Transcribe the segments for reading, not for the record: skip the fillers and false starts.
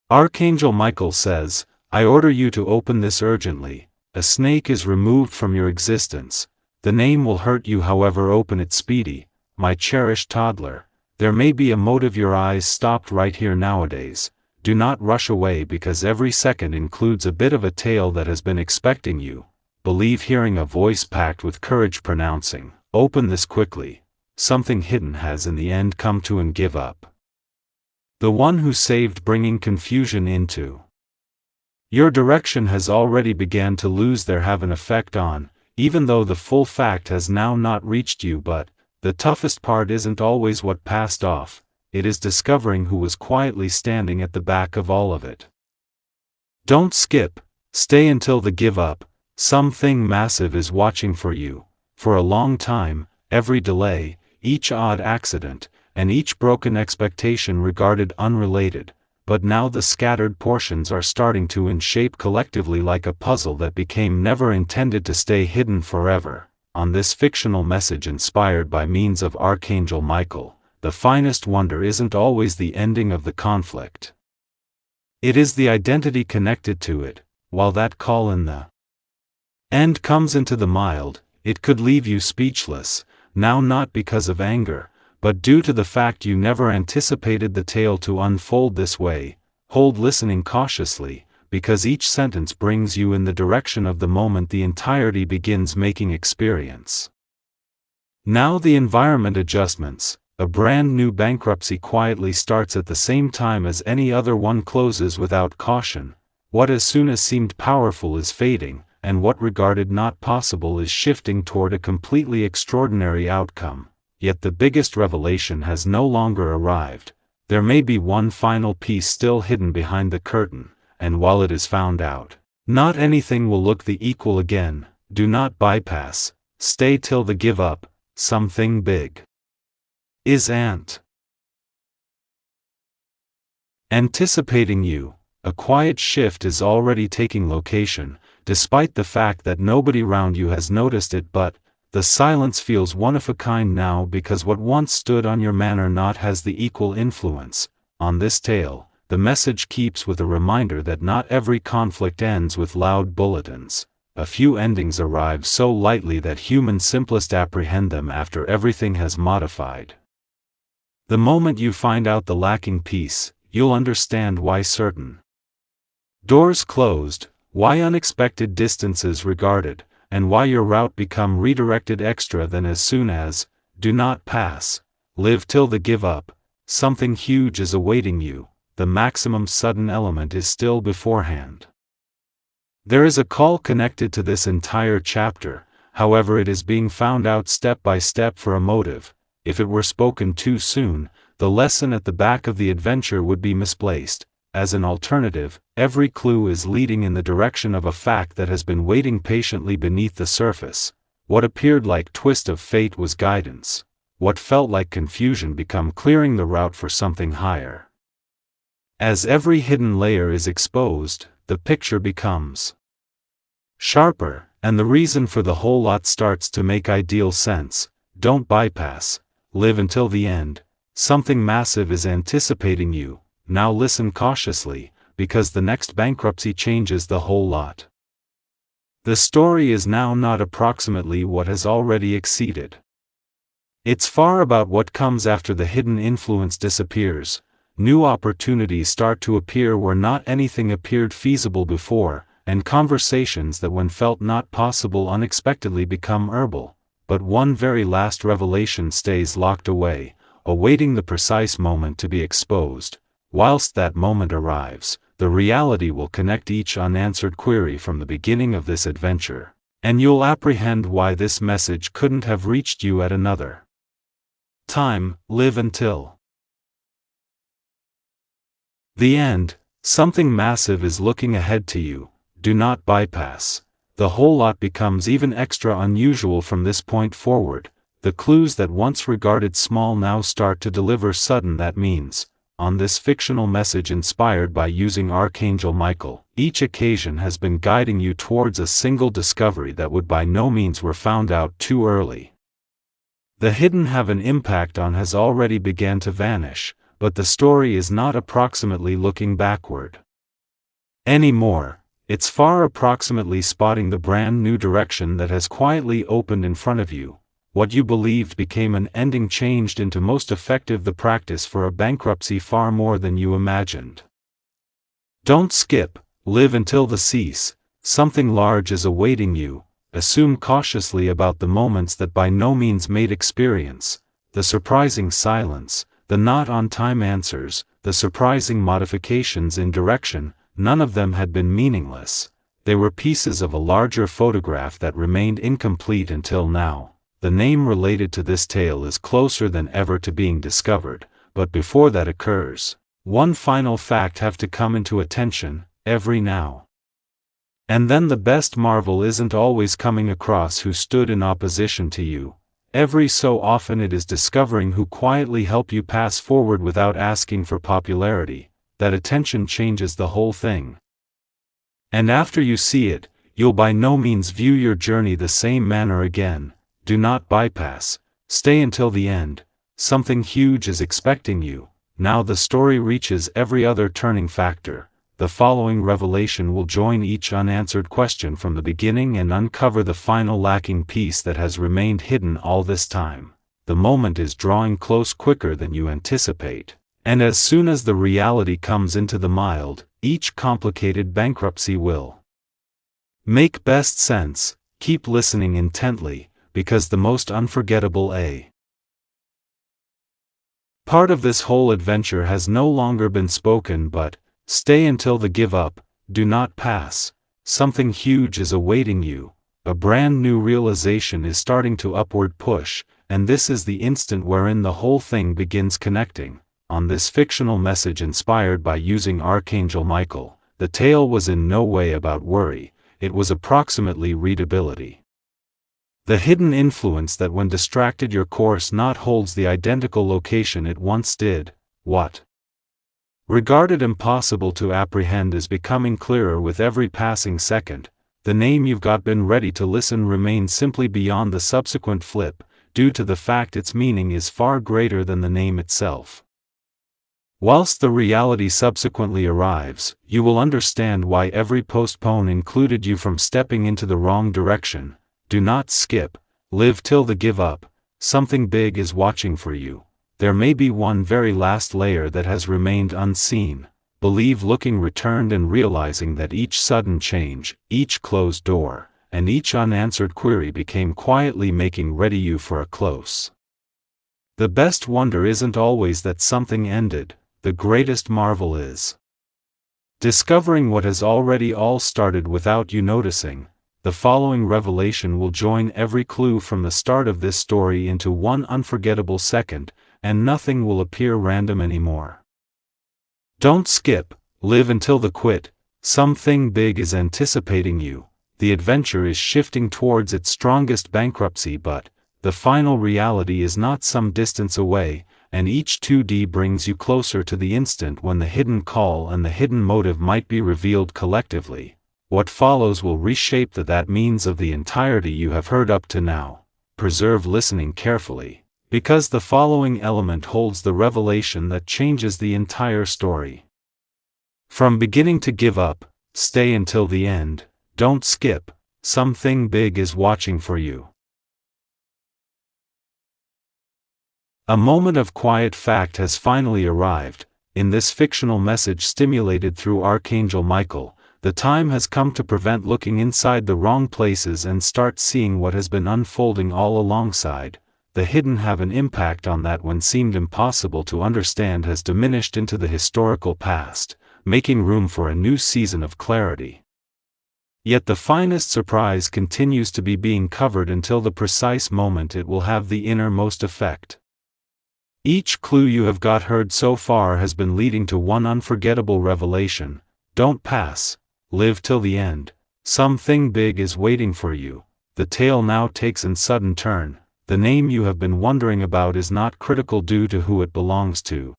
Archangel Michael says, I order you to open this urgently. A snake is removed from your existence. The name will hurt you, however open it speedy. My cherished toddler, there may be a motive, your eyes stopped right here nowadays. Do not rush away, because every second includes a bit of a tale that has been expecting you. Believe hearing a voice packed with courage pronouncing, open this quickly. Something hidden has in the end come to and give up. The one who saved, bringing confusion into your direction, has already began to lose their have an effect on, even though the full fact has now not reached you. But the toughest part isn't always what passed off, it is discovering who was quietly standing at the back of all of it. Don't skip, stay until the give up. Something massive is watching for you. For a long time, every delay, each odd accident, and each broken expectation regarded unrelated, but now the scattered portions are starting to shape collectively like a puzzle that became never intended to stay hidden forever. On this fictional message inspired by means of Archangel Michael, the finest wonder isn't always the ending of the conflict. It is the identity connected to it. While that call in the end comes into the mild, it could leave you speechless, now not because of anger, but due to the fact you never anticipated the tale to unfold this way. Hold listening cautiously, because each sentence brings you in the direction of the moment the entirety begins making experience. Now the environment adjustments. A brand new bankruptcy quietly starts at the same time as any other one closes without caution. What as soon as seemed powerful is fading, and what regarded not possible is shifting toward a completely extraordinary outcome. Yet the biggest revelation has no longer arrived. There may be one final piece still hidden behind the curtain, and while it is found out, not anything will look the equal again. Do not bypass, stay till the give up. Something big is anticipating you. A quiet shift is already taking location, despite the fact that nobody around you has noticed it. But the silence feels one of a kind now, because what once stood on your manner not has the equal influence. On this tale, the message keeps with a reminder that not every conflict ends with loud bulletins. A few endings arrive so lightly that humans simplest apprehend them after everything has modified. The moment you find out the lacking piece, you'll understand why certain doors closed, why unexpected distances regarded, and why your route become redirected extra than as soon as. Do not pass, live till the give up. Something huge is awaiting you. The maximum sudden element is still beforehand. There is a call connected to this entire chapter, however it is being found out step by step for a motive. If it were spoken too soon, the lesson at the back of the adventure would be misplaced. As an alternative, every clue is leading in the direction of a fact that has been waiting patiently beneath the surface. What appeared like twist of fate was guidance. What felt like confusion become clearing the route for something higher. As every hidden layer is exposed, the picture becomes sharper, and the reason for the whole lot starts to make ideal sense. Don't bypass, live until the end. Something massive is anticipating you. Now listen cautiously, because the next bankruptcy changes the whole lot. The story is now not approximately what has already exceeded. It's far about what comes after the hidden influence disappears. New opportunities start to appear where not anything appeared feasible before, and conversations that when felt not possible unexpectedly become herbal. But one very last revelation stays locked away, awaiting the precise moment to be exposed. Whilst that moment arrives, the reality will connect each unanswered query from the beginning of this adventure, and you'll apprehend why this message couldn't have reached you at another time. Live until the end. Something massive is looking ahead to you. Do not bypass. The whole lot becomes even extra unusual from this point forward. The clues that once regarded small now start to deliver sudden. That means, on this fictional message inspired by using Archangel Michael, each occasion has been guiding you towards a single discovery that would by no means were found out too early. The hidden have an impact on has already began to vanish, but the story is not approximately looking backward anymore. It's far approximately spotting the brand new direction that has quietly opened in front of you. What you believed became an ending changed into most effective the practice for a bankruptcy far more than you imagined. Don't skip, live until the cease. Something large is awaiting you. Assume cautiously about the moments that by no means made experience, the surprising silence, the not on time answers, the surprising modifications in direction. None of them had been meaningless. They were pieces of a larger photograph that remained incomplete until now. The name related to this tale is closer than ever to being discovered, but before that occurs, one final fact have to come into attention, every now and then the best marvel isn't always coming across who stood in opposition to you. Every so often it is discovering who quietly help you pass forward without asking for popularity. That attention changes the whole thing. And after you see it, you'll by no means view your journey the same manner again. Do not bypass. Stay until the end. Something huge is expecting you. Now the story reaches every other turning factor. The following revelation will join each unanswered question from the beginning and uncover the final lacking piece that has remained hidden all this time. The moment is drawing close quicker than you anticipate. And as soon as the reality comes into the mild, each complicated bankruptcy will make best sense. Keep listening intently, because the most unforgettable A part of this whole adventure has no longer been spoken, but stay until the give up, do not pass. Something huge is awaiting you. A brand new realization is starting to upward push, and this is the instant wherein the whole thing begins connecting. On this fictional message inspired by using Archangel Michael, the tale was in no way about worry, it was approximately readability. The hidden influence that when distracted your course not holds the identical location it once did. What regarded impossible to apprehend is becoming clearer with every passing second. The name you've got been ready to listen remains simply beyond the subsequent flip, due to the fact its meaning is far greater than the name itself. Whilst the reality subsequently arrives, you will understand why every postpone included you from stepping into the wrong direction. Do not skip, live till the give up. Something big is watching for you. There may be one very last layer that has remained unseen. Believe looking returned and realizing that each sudden change, each closed door, and each unanswered query became quietly making ready you for a close. The best wonder isn't always that something ended. The greatest marvel is discovering what has already all started without you noticing. The following revelation will join every clue from the start of this story into one unforgettable second, and nothing will appear random anymore. Don't skip, live until the quit. Something big is anticipating you. The adventure is shifting towards its strongest bankruptcy, but the final reality is not some distance away, and each 2D brings you closer to the instant when the hidden call and the hidden motive might be revealed collectively. What follows will reshape that means of the entirety you have heard up to now. Preserve listening carefully, because the following element holds the revelation that changes the entire story. From beginning to give up, stay until the end, don't skip, something big is watching for you. A moment of quiet fact has finally arrived. In this fictional message stimulated through Archangel Michael, the time has come to prevent looking inside the wrong places and start seeing what has been unfolding all alongside. The hidden have an impact on that when seemed impossible to understand has diminished into the historical past, making room for a new season of clarity. Yet the finest surprise continues to be being covered until the precise moment it will have the innermost effect. Each clue you have got heard so far has been leading to one unforgettable revelation. Don't pass, live till the end. Something big is waiting for you. The tale now takes a sudden turn. The name you have been wondering about is not critical due to who it belongs to.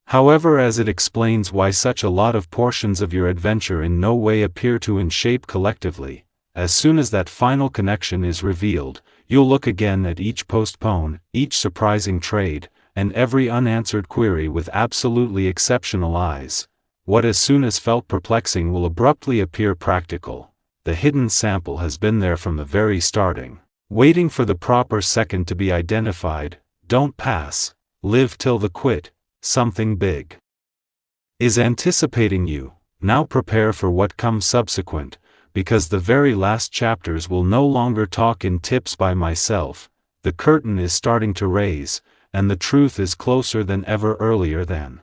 However, as it explains why such a lot of portions of your adventure in no way appear to in shape collectively. As soon as that final connection is revealed, you'll look again at each postpone, each surprising trade, and every unanswered query with absolutely exceptional eyes. What as soon as felt perplexing will abruptly appear practical. The hidden sample has been there from the very starting, waiting for the proper second to be identified. Don't pass. Live till the quit. Something big is anticipating you. Now prepare for what comes subsequent, because the very last chapters will no longer talk in tips by myself. The curtain is starting to raise, and the truth is closer than ever earlier than.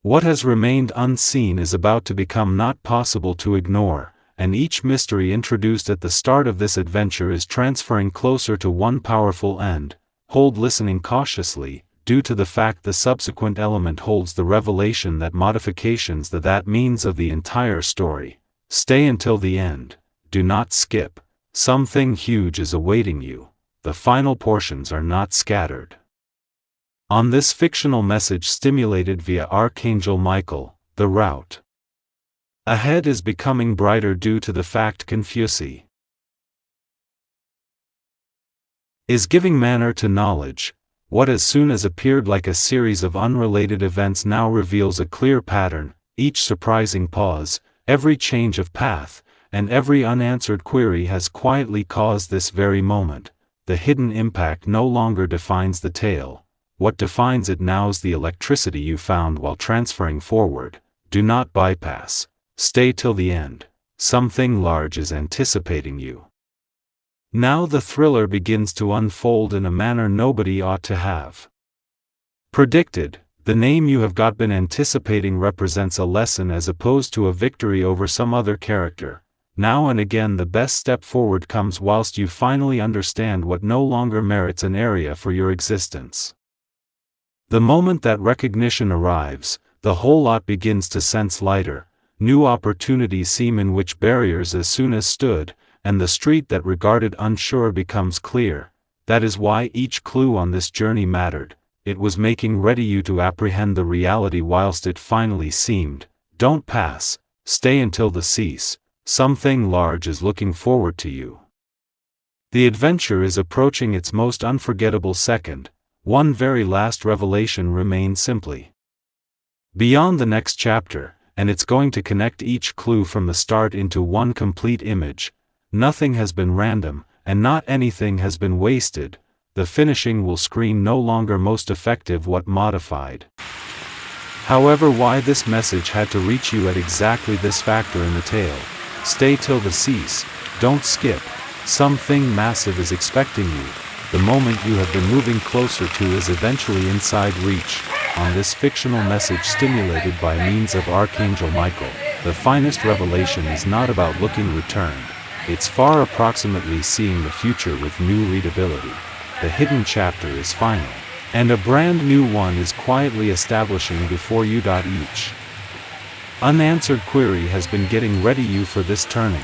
What has remained unseen is about to become not possible to ignore, and each mystery introduced at the start of this adventure is transferring closer to one powerful end. Hold listening cautiously, due to the fact the subsequent element holds the revelation that modifications that means of the entire story. Stay until the end. Do not skip. Something huge is awaiting you. The final portions are not scattered. On this fictional message stimulated via Archangel Michael, the route ahead is becoming brighter due to the fact Confuci is giving manner to knowledge. What as soon as appeared like a series of unrelated events now reveals a clear pattern, each surprising pause, every change of path, and every unanswered query has quietly caused this very moment. The hidden impact no longer defines the tale. What defines it now's the electricity you found while transferring forward. Do not bypass. Stay till the end. Something large is anticipating you. Now the thriller begins to unfold in a manner nobody ought to have predicted. The name you have been anticipating represents a lesson as opposed to a victory over some other character. Now and again the best step forward comes whilst you finally understand what no longer merits an area for your existence. The moment that recognition arrives, the whole lot begins to sense lighter. New opportunities seem in which barriers as soon as stood, and the street that regarded unsure becomes clear. That is why each clue on this journey mattered. It was making ready you to apprehend the reality whilst it finally seemed. Don't pass. Stay until the cease. Something large is looking forward to you. The adventure is approaching its most unforgettable second. One very last revelation remains simply beyond the next chapter, and it's going to connect each clue from the start into one complete image. Nothing has been random, and not anything has been wasted. The finishing will scream no longer most effective what modified. However, why this message had to reach you at exactly this factor in the tale. Stay till the cease. Don't skip. Something massive is expecting you. The moment you have been moving closer to is eventually inside reach. On this fictional message stimulated by means of Archangel Michael, the finest revelation is not about looking returned. It's far approximately seeing the future with new readability. The hidden chapter is final, and a brand new one is quietly establishing before you. Each unanswered query has been getting ready you for this turning.